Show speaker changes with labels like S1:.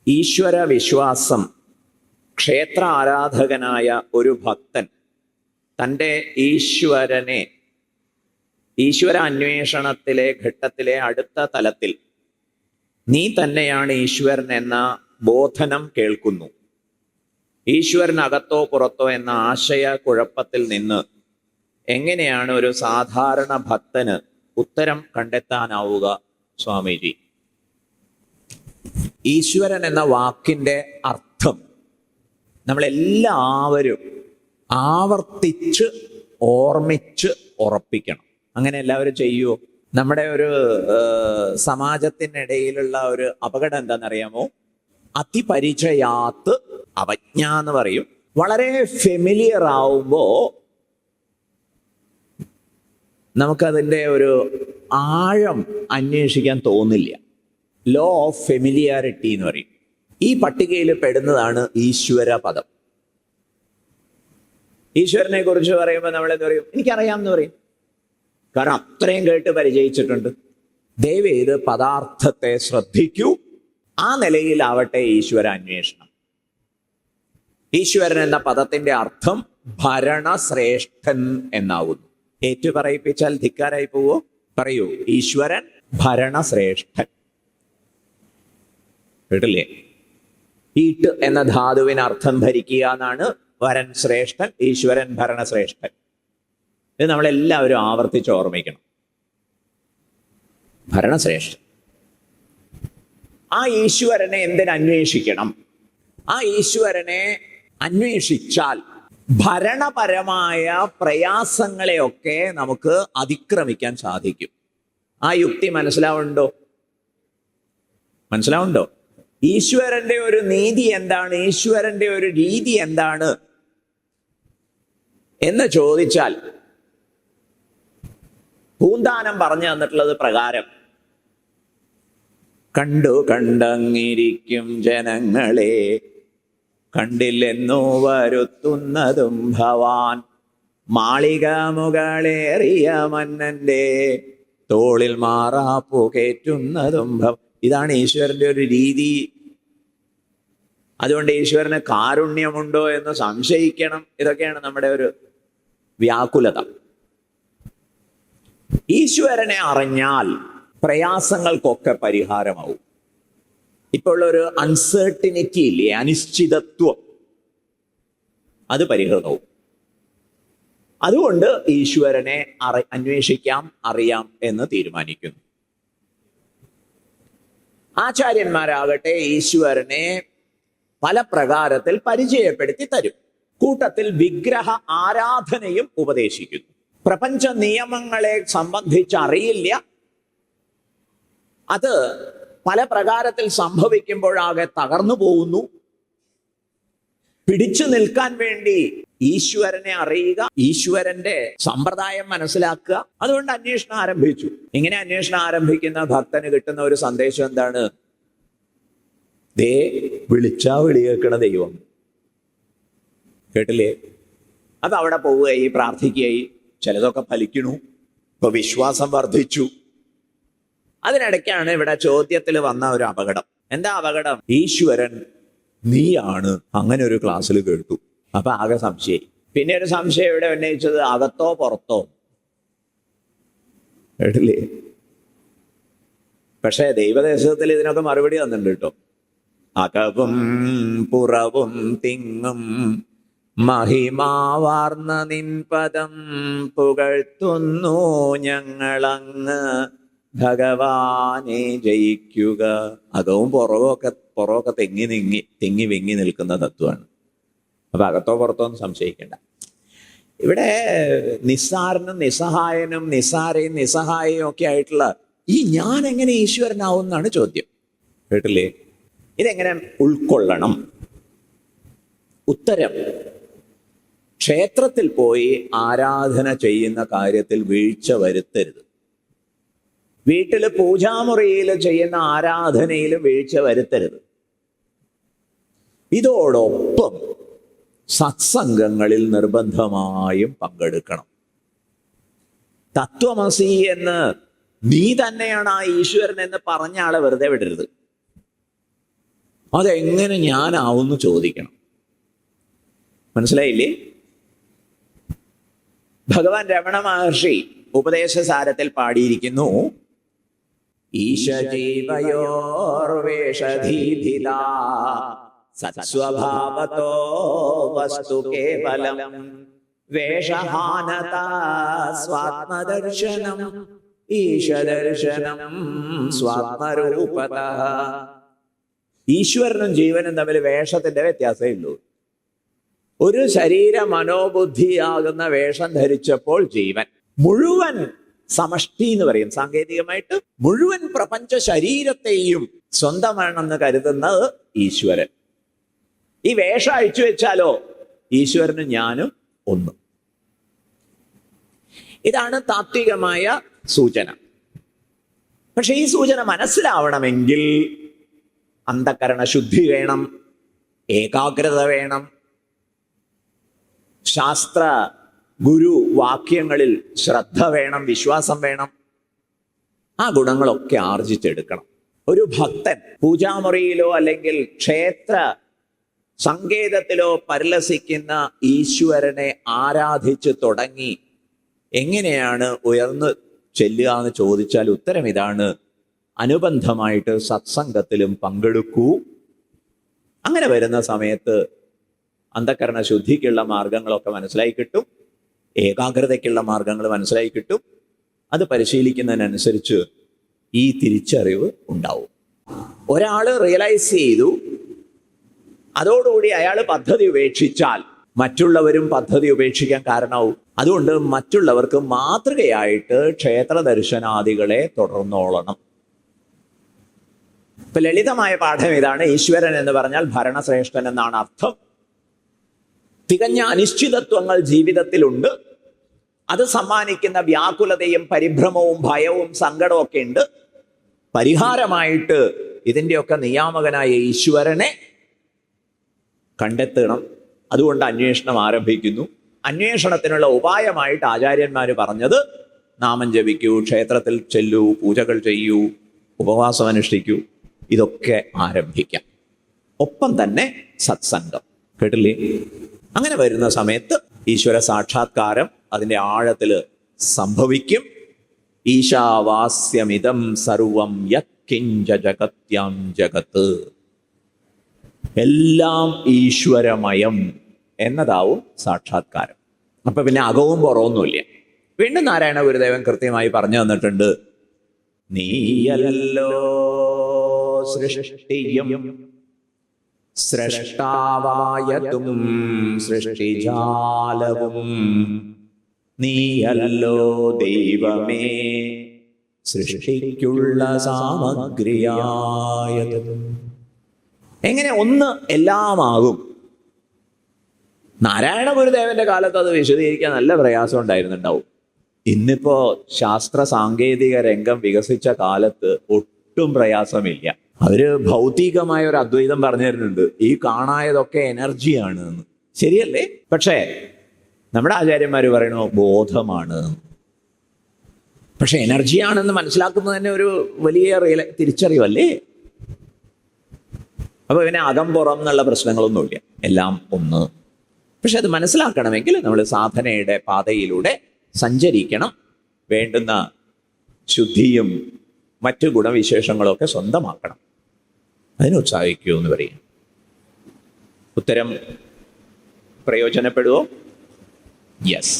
S1: ഈശ്വര വിശ്വാസം, ക്ഷേത്ര ആരാധകനായ ഒരു ഭക്തൻ തൻ്റെ ഈശ്വരനെ ഈശ്വര അന്വേഷണത്തിലെ ഘട്ടത്തിലെ അടുത്ത തലത്തിൽ നീ തന്നെയാണ് ഈശ്വരൻ എന്ന ബോധനം കേൾക്കുന്നു. ഈശ്വരനകത്തോ പുറത്തോ എന്ന ആശയ കുഴപ്പത്തിൽ നിന്ന് എങ്ങനെയാണ് ഒരു സാധാരണ ഭക്തന് ഉത്തരം കണ്ടെത്താനാവുക സ്വാമിജി? ഈശ്വരൻ എന്ന വാക്കിൻ്റെ അർത്ഥം നമ്മളെല്ലാവരും ആവർത്തിച്ച് ഓർമ്മിച്ച് ഉറപ്പിക്കണം. അങ്ങനെ എല്ലാവരും ചെയ്യുമോ? നമ്മുടെ ഒരു സമാജത്തിനിടയിലുള്ള ഒരു അപകടം എന്താണെന്നറിയാമോ? അതിപരിചയാത്ത് അവജ്ഞ എന്ന് പറയും. വളരെ ഫെമിലിയർ ആവുമ്പോൾ നമുക്കതിൻ്റെ ഒരു ആഴം അന്വേഷിക്കാൻ തോന്നില്ല. ലോ ഓഫ് ഫെമിലിയാരിറ്റി എന്ന് പറയും. ഈ പട്ടികയിൽ പെടുന്നതാണ് ഈശ്വര പദം. ഈശ്വരനെ കുറിച്ച് പറയുമ്പോൾ നമ്മളെന്ത് പറയും? എനിക്കറിയാമെന്ന് പറയും. കാരണം അത്രയും കേട്ട് പരിചയിച്ചിട്ടുണ്ട്. ദയവേത് പദാർത്ഥത്തെ ശ്രദ്ധിക്കൂ. ആ നിലയിലാവട്ടെ ഈശ്വര അന്വേഷണം. ഈശ്വരൻ എന്ന പദത്തിന്റെ അർത്ഥം ഭരണശ്രേഷ്ഠൻ എന്നാവുന്നു. ഏറ്റുപറയിപ്പിച്ചാൽ ധിക്കാരായി പോവോ? പറയൂ, ഈശ്വരൻ ഭരണശ്രേഷ്ഠൻ. കേട്ടില്ലേ? ഈട്ട് എന്ന ധാതുവിന് അർത്ഥം ഭരിക്കുക എന്നാണ്. വരൻ ശ്രേഷ്ഠൻ, ഈശ്വരൻ ഭരണശ്രേഷ്ഠൻ. ഇത് നമ്മളെല്ലാവരും ആവർത്തിച്ച് ഓർമ്മിക്കണം. ഭരണശ്രേഷ്ഠൻ. ആ ഈശ്വരനെ എന്തിനന്വേഷിക്കണം? ആ ഈശ്വരനെ അന്വേഷിച്ചാൽ ഭരണപരമായ പ്രയാസങ്ങളെയൊക്കെ നമുക്ക് അതിക്രമിക്കാൻ സാധിക്കും. ആ യുക്തി മനസ്സിലാവുന്നുണ്ടോ? ഈശ്വരന്റെ ഒരു നീതി എന്താണ്? ഈശ്വരന്റെ ഒരു രീതി എന്താണ് എന്ന് ചോദിച്ചാൽ പൂന്താനം പറഞ്ഞു തന്നിട്ടുള്ളത് പ്രകാരം, കണ്ടു കണ്ടങ്ങിരിക്കും ജനങ്ങളെ കണ്ടില്ലെന്നു വരുത്തുന്നതും ഭവാൻ, മാളിക മുകളേറിയ മന്നന്റെ തോളിൽ മാറാപ്പു കയറ്റുന്നതും ഭവാൻ. ഇതാണ് ഈശ്വരന്റെ ഒരു രീതി. അതുകൊണ്ട് ഈശ്വരന് കാരുണ്യമുണ്ടോ എന്ന് സംശയിക്കണം. ഇതൊക്കെയാണ് നമ്മുടെ ഒരു വ്യാകുലത. ഈശ്വരനെ അറിഞ്ഞാൽ പ്രയാസങ്ങൾക്കൊക്കെ പരിഹാരമാവും. ഇപ്പോൾ ഒരു അൺസർട്ടിനിറ്റി ഇല്ലേ, അനിശ്ചിതത്വം, അത് പരിഹൃതവും. അതുകൊണ്ട് ഈശ്വരനെ അന്വേഷിക്കാം, അറിയാം എന്ന് തീരുമാനിക്കുന്നു. ആചാര്യന്മാരാകട്ടെ ഈശ്വരനെ പല പ്രകാരത്തിൽ പരിചയപ്പെടുത്തി തരും. കൂട്ടത്തിൽ വിഗ്രഹ ആരാധനയും ഉപദേശിക്കുന്നു. പ്രപഞ്ച നിയമങ്ങളെ സംബന്ധിച്ച് അറിയില്ല. അത് പല പ്രകാരത്തിൽ സംഭവിക്കുമ്പോഴാകെ തകർന്നു പോകുന്നു. പിടിച്ചു നിൽക്കാൻ വേണ്ടി ഈശ്വരനെ അറിയുക, ഈശ്വരന്റെ സമ്പ്രദായം മനസ്സിലാക്കുക. അതുകൊണ്ട് അന്വേഷണം ആരംഭിച്ചു. ഇങ്ങനെ അന്വേഷണം ആരംഭിക്കുന്ന ഭക്തന് കിട്ടുന്ന ഒരു സന്ദേശം എന്താണ്? ദേ വിളിച്ചാ വിളി കേൾക്കണ ദൈവം. കേട്ടില്ലേ? അത് അവിടെ പോവുകയായി, പ്രാർത്ഥിക്കുകയായി. ചിലതൊക്കെ ഫലിക്കണു. ഇപ്പൊ വിശ്വാസം വർദ്ധിച്ചു. അതിനിടയ്ക്കാണ് ഇവിടെ ചോദ്യത്തിൽ വന്ന ഒരു അപകടം. എന്താ അപകടം? ഈശ്വരൻ നീയാണ്. അങ്ങനെ ഒരു ക്ലാസ്സിൽ കേട്ടു. അപ്പൊ ആകെ സംശയം. പിന്നെ ഒരു സംശയം ഇവിടെ ഉന്നയിച്ചത് അകത്തോ പുറത്തോ. കേട്ടില്ലേ? പക്ഷേ ദൈവദേശത്തിൽ ഇതിനൊക്കെ മറുപടി തന്നിട്ടുണ്ട് കേട്ടോ. അകവും പുറവും തിങ്ങും മഹിമാവാർന്ന നിൻപദം പുകഴ്ത്തുന്നു ഞങ്ങളങ്ങ് ഭഗവാനെ ജയിക്കുക. അകവും പുറമൊക്കെ തിങ്ങി വിങ്ങി നിൽക്കുന്ന തത്വമാണ്. അപ്പൊ അകത്തോ പുറത്തോ ഒന്നും സംശയിക്കേണ്ട. ഇവിടെ നിസ്സാരനും നിസ്സഹായനും നിസ്സാരയും നിസ്സഹായയും ഒക്കെ ആയിട്ടുള്ള ഈ ഞാൻ എങ്ങനെ ഈശ്വരനാവും എന്നാണ് ചോദ്യം. കേട്ടില്ലേ? ഇതെങ്ങനെ ഉൾക്കൊള്ളണം? ഉത്തരം, ക്ഷേത്രത്തിൽ പോയി ആരാധന ചെയ്യുന്ന കാര്യത്തിൽ വീഴ്ച വരുത്തരുത്. വീട്ടിൽ പൂജാമുറിയിൽ ചെയ്യുന്ന ആരാധനയിൽ വീഴ്ച വരുത്തരുത്. ഇതോടൊപ്പം സത്സംഗങ്ങളിൽ നിർബന്ധമായും പങ്കെടുക്കണം. തത്വമസി എന്ന് നീ തന്നെയാണ് ആ ഈശ്വരൻ എന്ന് പറഞ്ഞ ആളെ വെറുതെ വിടരുത്. അതെങ്ങനെ ഞാനാവുന്നു ചോദിക്കണം. മനസ്സിലായില്ലേ? ഭഗവാൻ രമണ മഹർഷി ഉപദേശസാരത്തിൽ പാടിയിരിക്കുന്നു, ഈശജീവയോർവേഷധീഭിത സത്സ്വഭാവതോ വസ്തു കേവലം വേഷഹാനത സ്വാത്മദർശനം ഈശദർശനം സ്വാത്മരൂപത. ഈശ്വരനും ജീവനും തമ്മിൽ വേഷത്തിന്റെ വ്യത്യാസമേ ഉള്ളൂ. ഒരു ശരീര മനോബുദ്ധിയാകുന്ന വേഷം ധരിച്ചപ്പോൾ ജീവൻ, മുഴുവൻ സമഷ്ടി എന്ന് പറയും സാങ്കേതികമായിട്ട്, മുഴുവൻ പ്രപഞ്ച ശരീരത്തെയും സ്വന്തമാണെന്ന് കരുതുന്നത് ഈശ്വരൻ. ഈ വേഷം അഴിച്ചു വെച്ചാലോ ഈശ്വരനും ഞാനും ഒന്ന്. ഇതാണ് താത്വികമായ സൂചന. പക്ഷെ ഈ സൂചന മനസ്സിലാവണമെങ്കിൽ അന്ധകരണ ശുദ്ധി വേണം, ഏകാഗ്രത വേണം, ശാസ്ത്ര ഗുരു വാക്യങ്ങളിൽ ശ്രദ്ധ വേണം, വിശ്വാസം വേണം. ആ ഗുണങ്ങളൊക്കെ ആർജിച്ചെടുക്കണം. ഒരു ഭക്തൻ പൂജാമുറിയിലോ അല്ലെങ്കിൽ ക്ഷേത്ര സങ്കേതത്തിലോ പരിലസിക്കുന്ന ഈശ്വരനെ ആരാധിച്ച് തുടങ്ങി എങ്ങനെയാണ് ഉയർന്നു ചെല്ലുക എന്ന് ചോദിച്ചാൽ ഉത്തരം ഇതാണ്: അനുബന്ധമായിട്ട് സത്സംഗത്തിലും പങ്കെടുക്കൂ. അങ്ങനെ വരുന്ന സമയത്ത് അന്ധകരണ ശുദ്ധിക്കുള്ള മാർഗങ്ങളൊക്കെ മനസ്സിലായി കിട്ടും, ഏകാഗ്രതയ്ക്കുള്ള മാർഗങ്ങൾ മനസ്സിലായി കിട്ടും. അത് പരിശീലിക്കുന്നതിനനുസരിച്ച് ഈ തിരിച്ചറിവ് ഉണ്ടാവും. ഒരാൾ റിയലൈസ് ചെയ്തു, അതോടുകൂടി അയാൾ പദ്ധതി ഉപേക്ഷിച്ചാൽ മറ്റുള്ളവരും പദ്ധതി ഉപേക്ഷിക്കാൻ കാരണമാവും. അതുകൊണ്ട് മറ്റുള്ളവർക്ക് മാതൃകയായിട്ട് ക്ഷേത്ര ദർശനാദികളെ തുടർന്നോളണം. ഇപ്പൊ ലളിതമായ പാഠം ഇതാണ്: ഈശ്വരൻ എന്ന് പറഞ്ഞാൽ ഭരണശ്രേഷ്ഠൻ എന്നാണ് അർത്ഥം. തികഞ്ഞ അനിശ്ചിതത്വങ്ങൾ ജീവിതത്തിലുണ്ട്. അത് സമ്മാനിക്കുന്ന വ്യാകുലതയും പരിഭ്രമവും ഭയവും സങ്കടവും ഒക്കെ ഉണ്ട്. പരിഹാരമായിട്ട് ഇതിൻ്റെയൊക്കെ നിയാമകനായ ഈശ്വരനെ കണ്ടെത്തണം. അതുകൊണ്ട് അന്വേഷണം ആരംഭിക്കുന്നു. അന്വേഷണത്തിനുള്ള ഉപായമായിട്ട് ആചാര്യന്മാർ പറഞ്ഞത് നാമം ജപിക്കൂ, ക്ഷേത്രത്തിൽ ചെല്ലൂ, പൂജകൾ ചെയ്യൂ, ഉപവാസം അനുഷ്ഠിക്കൂ, ഇതൊക്കെ ആരംഭിക്കാം. ഒപ്പം തന്നെ സത്സംഗം. കേട്ടില്ലേ? അങ്ങനെ വരുന്ന സമയത്ത് ഈശ്വര സാക്ഷാത്കാരം അതിൻ്റെ ആഴത്തിൽ സംഭവിക്കും. ഈശാവാസ്യമിതം സർവം യത്കിഞ്ച ജഗത്യാം ജഗത്ത്, എല്ലാം ഈശ്വരമയം എന്നതാവും സാക്ഷാത്കാരം. അപ്പൊ പിന്നെ അകവും പുറവൊന്നുമില്ല. വീണ്ടും നാരായണ ഗുരുദേവൻ കൃത്യമായി പറഞ്ഞു തന്നിട്ടുണ്ട്: നീയല്ലോ സൃഷ്ടിയും സ്രഷ്ടാവായതും സൃഷ്ടിജാലവും, നീയല്ലോ ദൈവമേ സൃഷ്ടിക്കുള്ള സാമഗ്രിയായതും. എങ്ങനെ ഒന്ന് എല്ലാമാകും? നാരായണ ഗുരുദേവന്റെ കാലത്ത് അത് വിശദീകരിക്കാൻ നല്ല പ്രയാസം ഉണ്ടായിരുന്നുണ്ടാവും. ഇന്നിപ്പോ ശാസ്ത്ര സാങ്കേതിക രംഗം വികസിച്ച കാലത്ത് ഒട്ടും പ്രയാസമില്ല. അവര് ഭൗതികമായ ഒരു അദ്വൈതം പറഞ്ഞു തരുന്നുണ്ട്. ഈ കാണായതൊക്കെ എനർജിയാണ് എന്ന്. ശരിയല്ലേ? പക്ഷേ നമ്മുടെ ആചാര്യന്മാർ പറയണു ബോധമാണ്. പക്ഷെ എനർജിയാണെന്ന് മനസ്സിലാക്കുന്നത് തന്നെ ഒരു വലിയ തിരിച്ചറിവല്ലേ? അപ്പൊ പിന്നെ അകം പുറം എന്നുള്ള പ്രശ്നങ്ങളൊന്നുമില്ല, എല്ലാം ഒന്ന്. പക്ഷെ അത് മനസ്സിലാക്കണമെങ്കിൽ നമ്മൾ സാധനയുടെ പാതയിലൂടെ സഞ്ചരിക്കണം. വേണ്ടുന്ന ശുദ്ധിയും മറ്റു ഗുണവിശേഷങ്ങളൊക്കെ സ്വന്തമാക്കണം. അതിന് ഉത്സാഹിക്കൂ എന്ന് പറയും. ഉത്തരം പ്രയോജനപ്പെടുവോ? യെസ്.